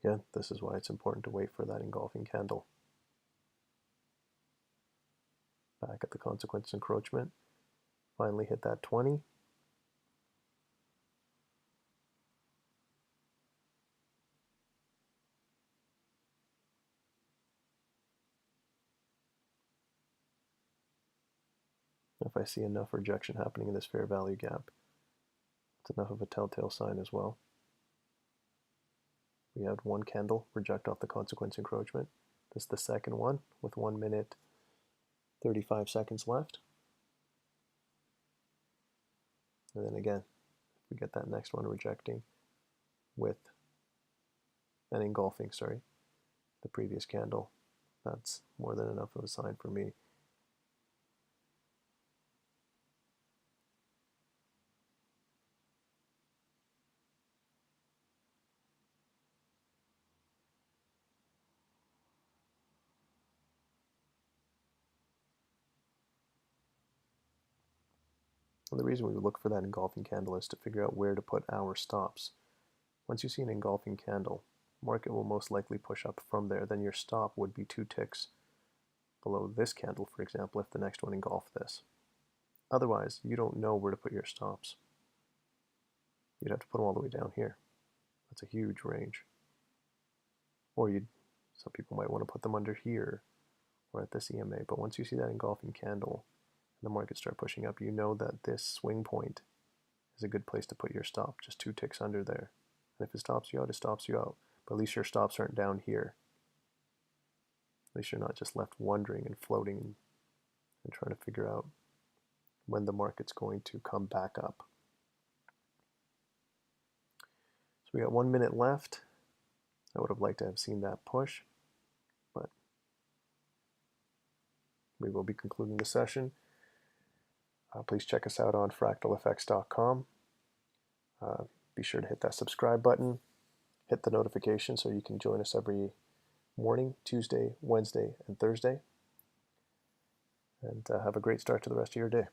Again, this is why it's important to wait for that engulfing candle. Back at the consequence encroachment, finally hit that 20. If I see enough rejection happening in this fair value gap, it's enough of a telltale sign as well. We had one candle reject off the consequence encroachment. This is the second one with 1 minute 35 seconds left. And then again, if we get that next one rejecting with an engulfing, the previous candle, that's more than enough of a sign for me. And the reason we would look for that engulfing candle is to figure out where to put our stops. Once you see an engulfing candle, market will most likely push up from there. Then your stop would be 2 ticks below this candle, for example, if the next one engulfed this. Otherwise, you don't know where to put your stops. You'd have to put them all the way down here. That's a huge range. Or some people might want to put them under here or at this EMA. But once you see that engulfing candle and the market start pushing up, you know that this swing point is a good place to put your stop, just 2 ticks under there. And if it stops you out, it stops you out. But at least your stops aren't down here. At least you're not just left wondering and floating and trying to figure out when the market's going to come back up. So we got 1 minute left. I would have liked to have seen that push, but we will be concluding the session. Please check us out on fractaleffects.com. Be sure to hit that subscribe button, hit the notification so you can join us every morning, Tuesday, Wednesday, and Thursday. And have a great start to the rest of your day.